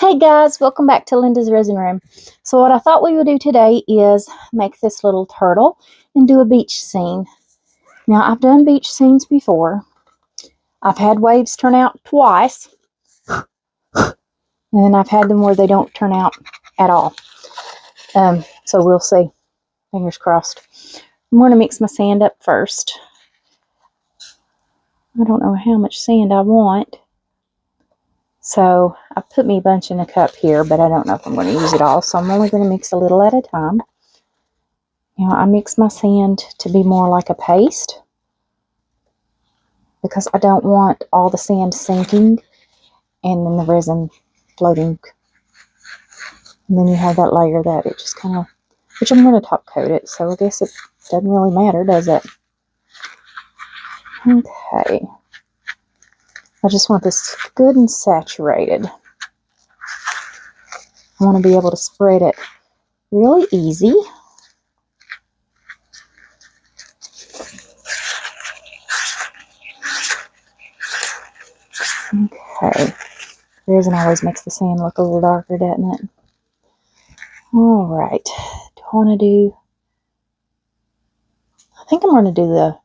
Hey guys, welcome back to Linda's Resin Room. So what I thought we would do today is make this little turtle and do a beach scene. Now I've done beach scenes before. I've had waves turn out twice. And then I've had them where they don't turn out at all. So we'll see. Fingers crossed. I'm going to mix my sand up first. I don't know how much sand I want. So I put me a bunch in a cup here, but I don't know if I'm going to use it all. So I'm only going to mix a little at a time. Now I mix my sand to be more like a paste because I don't want all the sand sinking and then the resin floating. And then you have that layer that it just kind of, which I'm going to top coat it. So I guess it doesn't really matter, does it? Okay. I just want this good and saturated. I want to be able to spread it really easy. Okay. Resin always makes the sand look a little darker, doesn't it? Alright. Do I want to do... I think I'm going to do the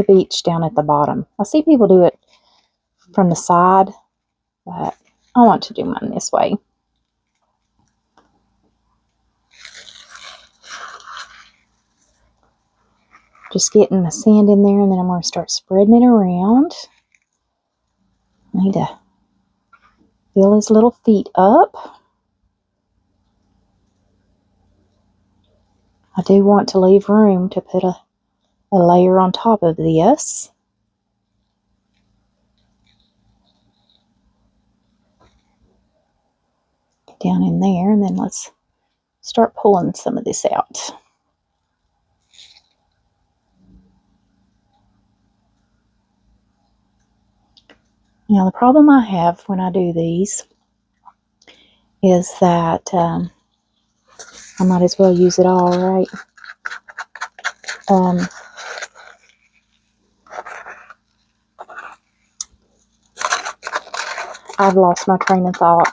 beach down at the bottom. I see people do it from the side, but I want to do mine this way. Just getting my sand in there, and then I'm going to start spreading it around. I need to fill his little feet up. I do want to leave room to put a layer on top of this. Get down in there, and then let's start pulling some of this out. Now the problem I have when I do these is that I might as well use it all, right? I've lost my train of thought.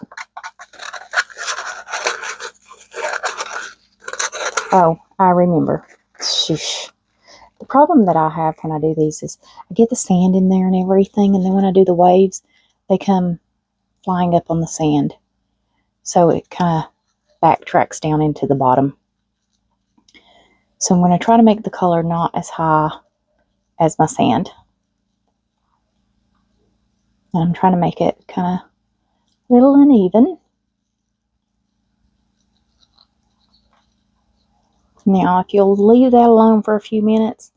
Oh, I remember. Shush. The problem that I have when I do these is I get the sand in there and everything, and then when I do the waves, they come flying up on the sand. So it kind of backtracks down into the bottom. So I'm going to try to make the color not as high as my sand. And I'm trying to make it kind of little uneven. Now, if you'll leave that alone for a few minutes,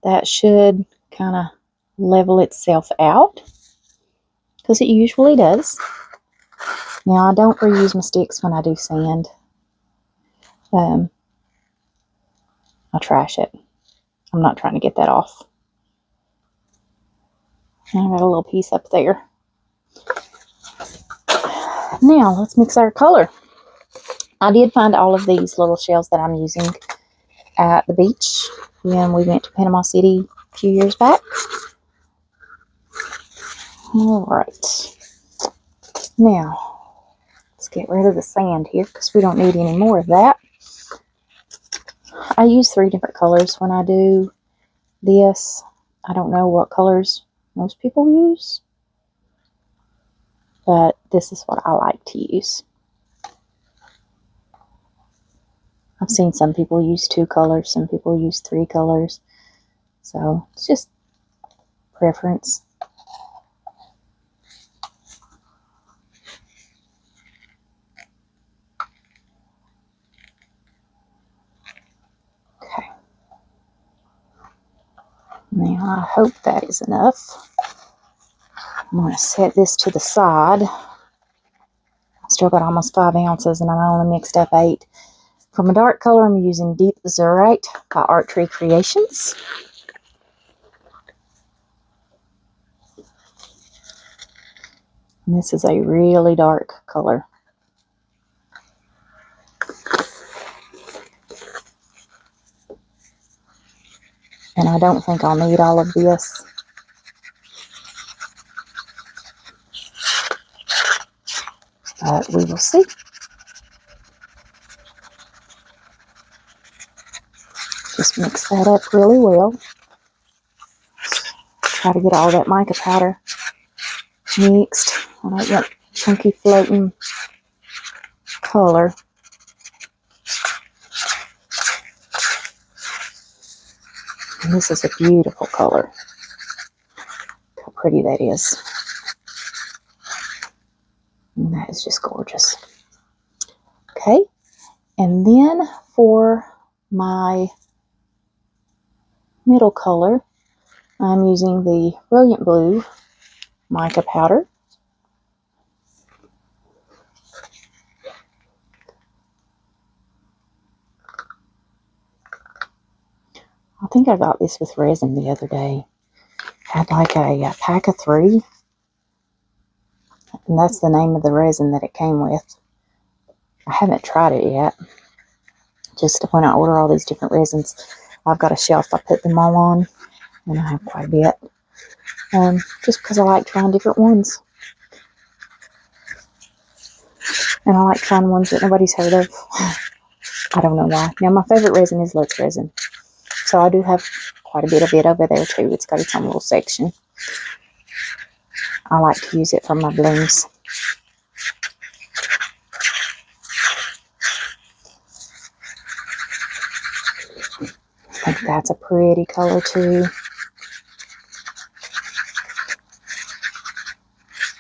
that should kind of level itself out, because it usually does. Now, I don't reuse my sticks when I do sand. I trash it. I'm not trying to get that off. And I got a little piece up there. Now, let's mix our color. I did find all of these little shells that I'm using at the beach when we went to Panama City a few years back. Alright. Now, let's get rid of the sand here because we don't need any more of that. I use 3 different colors when I do this. I don't know what colors most people use, but this is what I like to use. I've seen some people use 2 colors, some people use 3 colors, so it's just preference. Okay. Now I hope that is enough. I'm going to set this to the side. I still got almost 5 ounces and I only mixed up 8. For my dark color, I'm using Deep Azurite by Art Tree Creations. And this is a really dark color. And I don't think I'll need all of this. But we will see. Just mix that up really well. Try to get all that mica powder mixed. I don't want chunky floating color. And this is a beautiful color. Look how pretty that is. And that is just gorgeous. Okay, and then for my middle color, I'm using the Brilliant Blue mica powder. I think I got this with resin the other day. Had like a pack of 3. And that's the name of the resin that it came with. I haven't tried it yet. Just when I order all these different resins, I've got a shelf I put them all on. And I have quite a bit. Just because I like trying different ones. And I like trying ones that nobody's heard of. I don't know why. Now, my favorite resin is Lux resin. So I do have quite a bit of it over there too. It's got its own little section. I like to use it for my blooms. I think that's a pretty color too.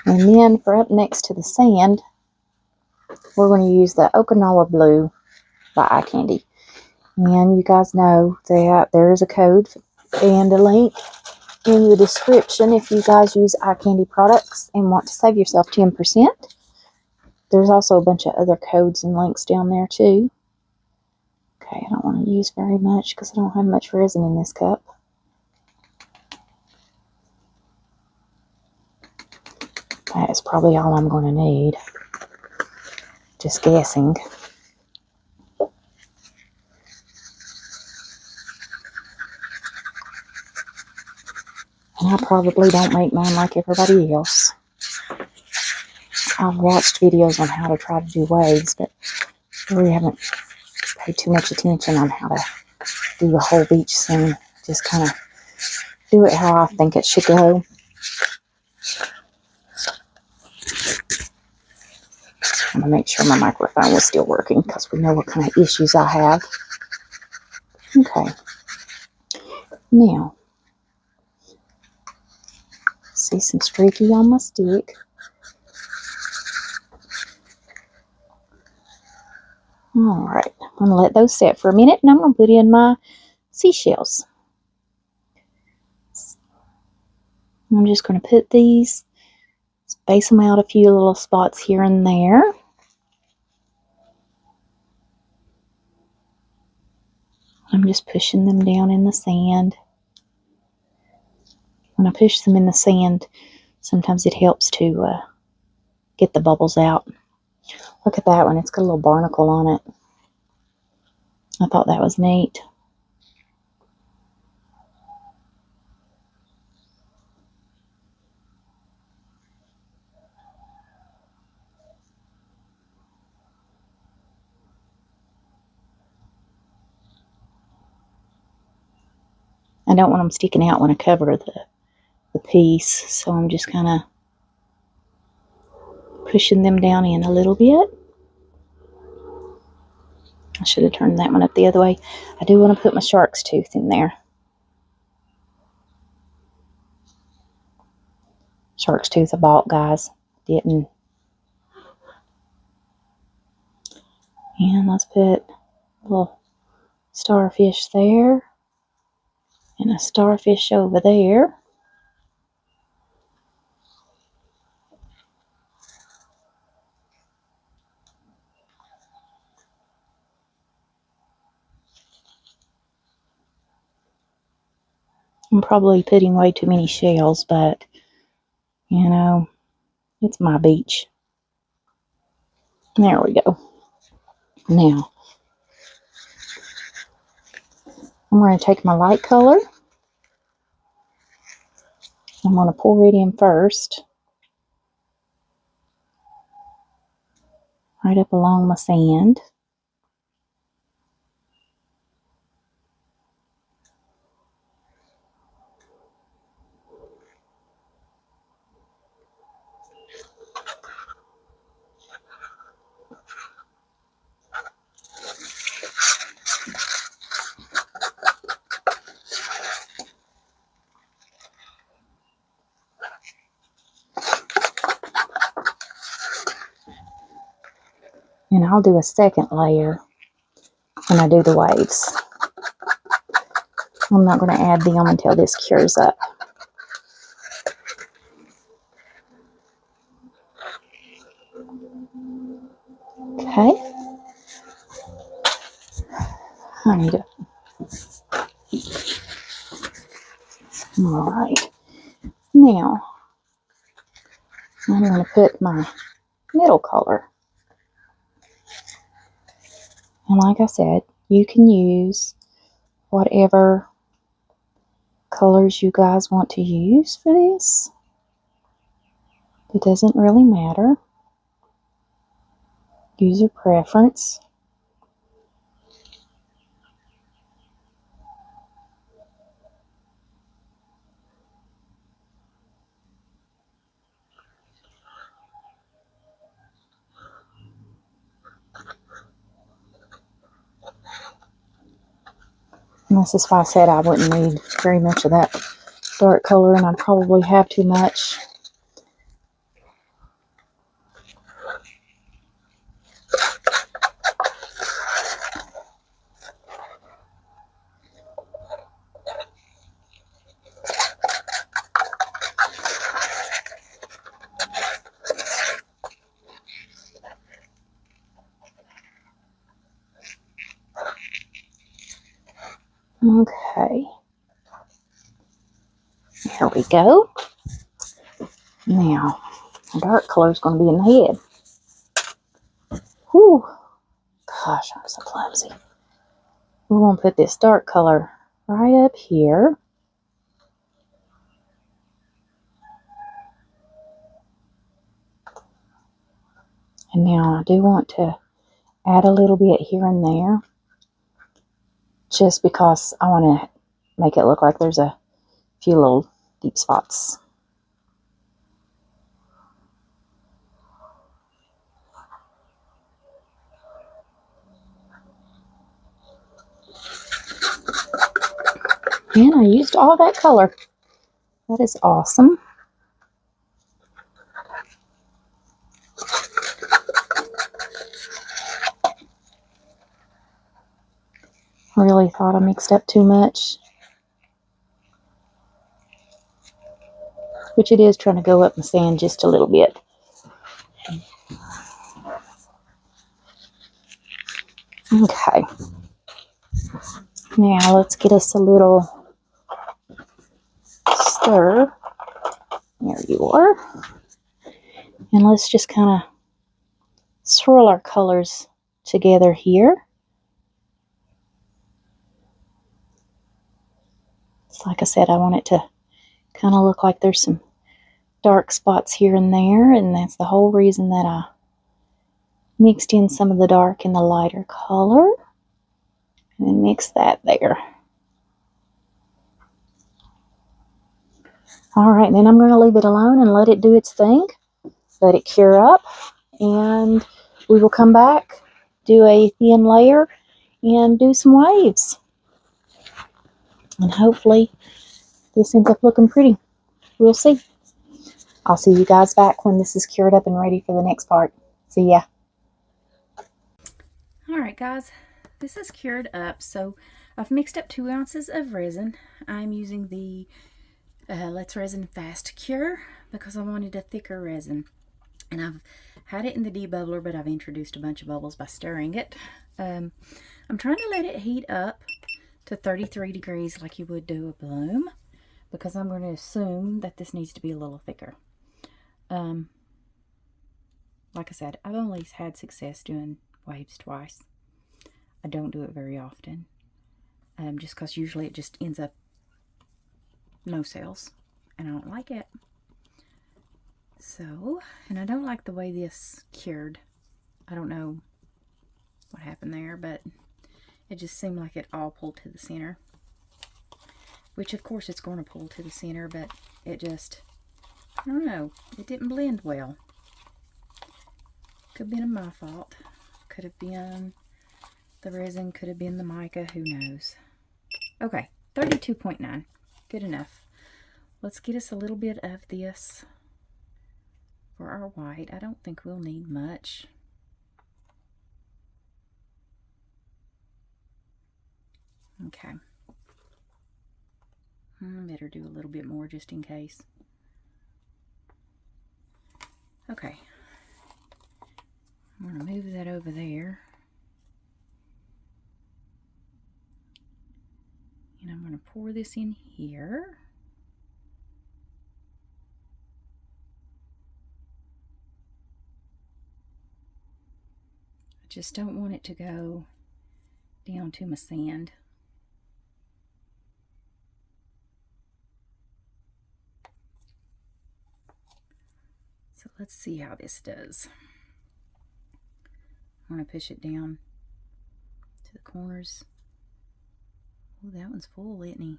And then for up next to the sand, we're going to use the Okinawa Blue by Eye Candy. And you guys know that there is a code and a link in the description if you guys use Eye Candy products and want to save yourself 10%. There's also a bunch of other codes and links down there too. Okay, I don't want to use very much because I don't have much resin in this cup. That is probably all I'm going to need. Just guessing. And I probably don't make mine like everybody else. I've watched videos on how to try to do waves, but really haven't paid too much attention on how to do the whole beach scene. Just kind of do it how I think it should go. I'm going to make sure my microphone was still working because we know what kind of issues I have. Okay. Now, see some streaky on my stick. Alright, I'm going to let those set for a minute and I'm going to put in my seashells. I'm just going to put these, space them out a few little spots here and there. I'm just pushing them down in the sand. When I push them in the sand, sometimes it helps to get the bubbles out. Look at that one, it's got a little barnacle on it. I thought that was neat. I don't want them sticking out when I cover the piece, so I'm just kind of pushing them down in a little bit. I should have turned that one up the other way. I do want to put my shark's tooth in there. Shark's tooth I bought, guys. Didn't. And let's put a little starfish there. And a starfish over there. I'm probably putting way too many shells, but, you know, it's my beach. There we go. Now, I'm going to take my light color. I'm going to pour it in first. right up along my sand. And I'll do a second layer when I do the waves. I'm not going to add them until this cures up. Okay. I need it. Alright. Now, I'm going to put my middle color. And like I said, you can use whatever colors you guys want to use for this. It doesn't really matter. User preference. And this is why I said I wouldn't need very much of that dark color, and I'd probably have too much. Okay. There we go. Now, the dark color is going to be in the head. Whew. Gosh, I'm so clumsy. We're going to put this dark color right up here. And now I do want to add a little bit here and there, just because I want to make it look like there's a few little deep spots. And I used all that color. That is awesome. I really thought I mixed up too much, which it is trying to go up in sand just a little bit. Okay. Now let's get us a little stir. There you are. And let's just kind of swirl our colors together here. So like I said, I want it to kind of look like there's some dark spots here and there, and that's the whole reason that I mixed in some of the dark and the lighter color, and then mix that there. Alright, then I'm going to leave it alone and let it do its thing. Let it cure up, and we will come back, do a thin layer, and do some waves. And hopefully this ends up looking pretty. We'll see. I'll see you guys back when this is cured up and ready for the next part. See ya. Alright guys, this is cured up. So I've mixed up 2 ounces of resin. I'm using the Let's Resin Fast Cure because I wanted a thicker resin. And I've had it in the debubbler, but I've introduced a bunch of bubbles by stirring it. I'm trying to let it heat up to 33 degrees like you would do a bloom, because I'm going to assume that this needs to be a little thicker. Like I said, I've only had success doing waves twice. I don't do it very often, just because usually it just ends up no sales, and I don't like it. So, and I don't like the way this cured. I don't know what happened there, but it just seemed like it all pulled to the center. Which, of course, it's going to pull to the center, but it just, I don't know, it didn't blend well. Could have been my fault. Could have been the resin, could have been the mica, who knows. Okay, 32.9. Good enough. Let's get us a little bit of this for our white. I don't think we'll need much. Okay. I better do a little bit more just in case. Okay. I'm going to move that over there. And I'm going to pour this in here. I just don't want it to go down to my sand. So let's see how this does. I'm going to push it down to the corners. Oh, that one's full, isn't he?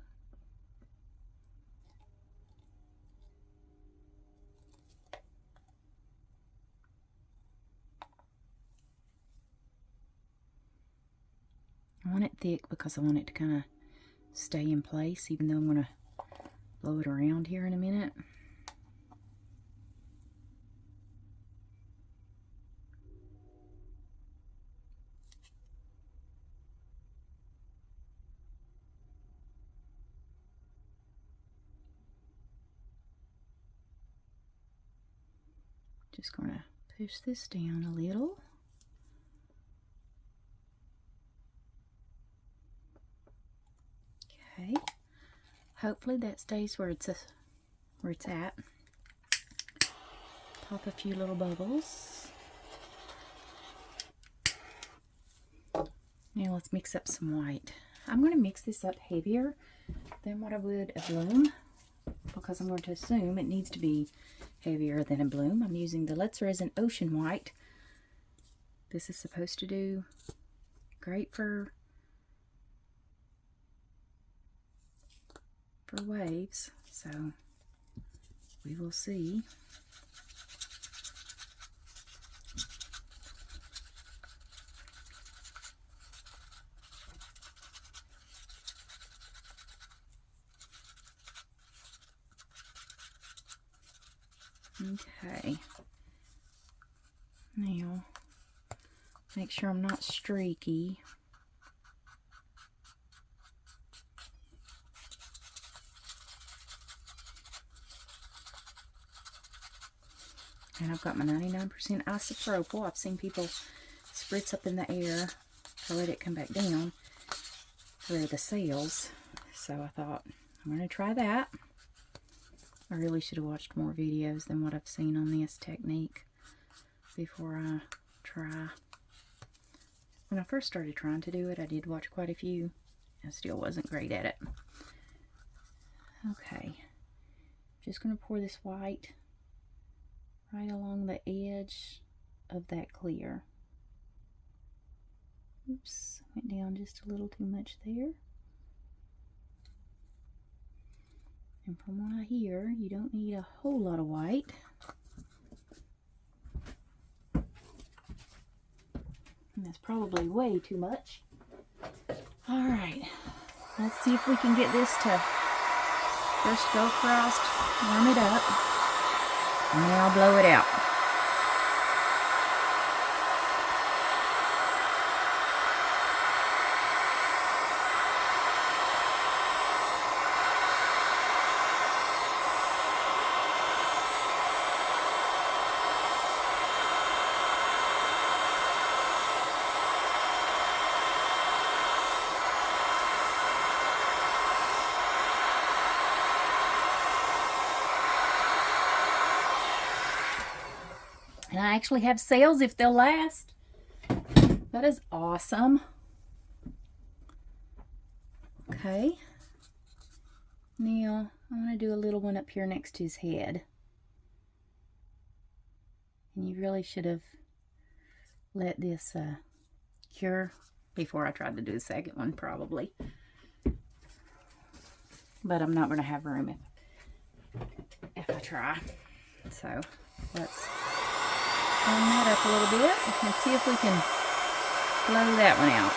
I want it thick because I want it to kind of stay in place, even though I'm going to blow it around here in a minute. Just going to push this down a little. Okay. Hopefully that stays where it's at. Pop a few little bubbles. Now let's mix up some white. I'm going to mix this up heavier than what I would a bloom, because I'm going to assume it needs to be heavier than a bloom. I'm using the Let's Resin Ocean White. This is supposed to do great for waves, so we will see. Okay, now make sure I'm not streaky. And I've got my 99% isopropyl. I've seen people spritz up in the air to let it come back down for the sails. So I thought, I'm going to try that. I really should have watched more videos than what I've seen on this technique before I try. When I first started trying to do it, I did watch quite a few. I still wasn't great at it. Okay, just going to pour this white right along the edge of that clear. Oops, went down just a little too much there. And from what I hear, you don't need a whole lot of white. And that's probably way too much. Alright, let's see if we can get this to first go across, warm it up, and then I'll blow it out. And I actually have sales if they'll last. That is awesome. Okay. Now, I'm going to do a little one up here next to his head. And you really should have let this cure before I tried to do the second one, probably. But I'm not going to have room if I try. So let's turn that up a little bit and see if we can blow that one out.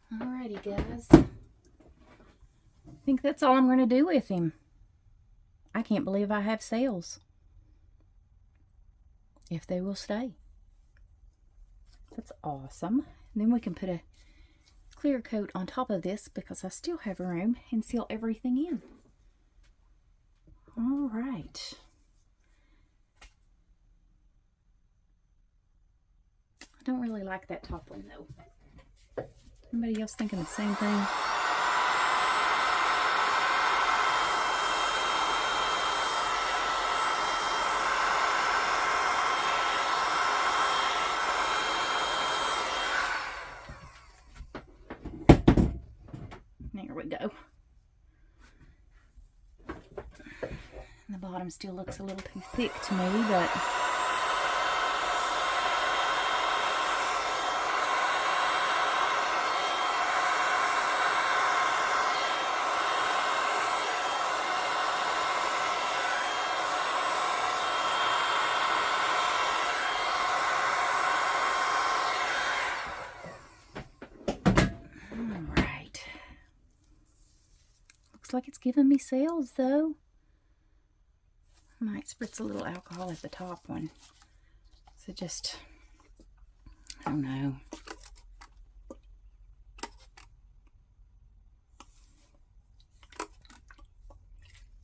Alrighty, guys. I think that's all I'm going to do with him. I can't believe I have sales. If they will stay. That's awesome. And then we can put a clear coat on top of this because I still have room and seal everything in. Alright. I don't really like that top one though. Anybody else thinking the same thing? There we go. And the bottom still looks a little too thick to me, but looks like it's giving me sales though. I might spritz a little alcohol at the top one. So just, I don't know.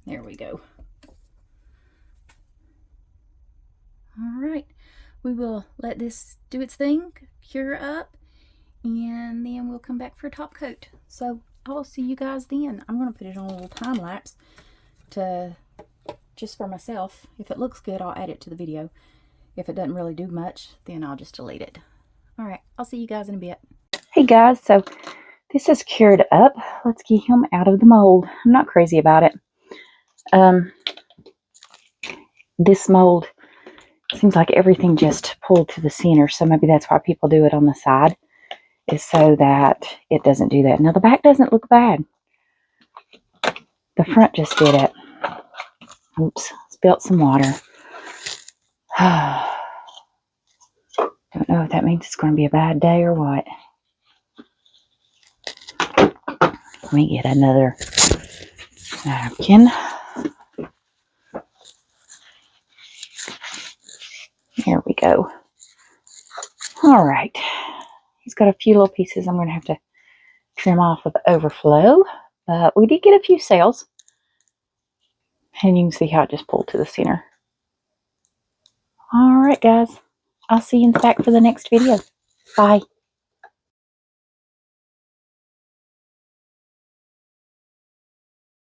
There we go. Alright, we will let this do its thing, cure up, and then we'll come back for a top coat. So I will see you guys then. I'm going to put it on a little time lapse to just for myself. If it looks good, I'll add it to the video. If it doesn't really do much, then I'll just delete it. Alright, I'll see you guys in a bit. Hey guys, so this is cured up. Let's get him out of the mold. I'm not crazy about it. This mold seems like everything just pulled to the center, so maybe that's why people do it on the side, is so that it doesn't do that. Now the back doesn't look bad. The front just did it. Oops, spilled some water. Don't know if that means it's going to be a bad day or what. Let me get another napkin. Here we go. All right. He's got a few little pieces I'm going to have to trim off with the overflow. But we did get a few sales. And you can see how it just pulled to the center. All right, guys. I'll see you in the back for the next video. Bye.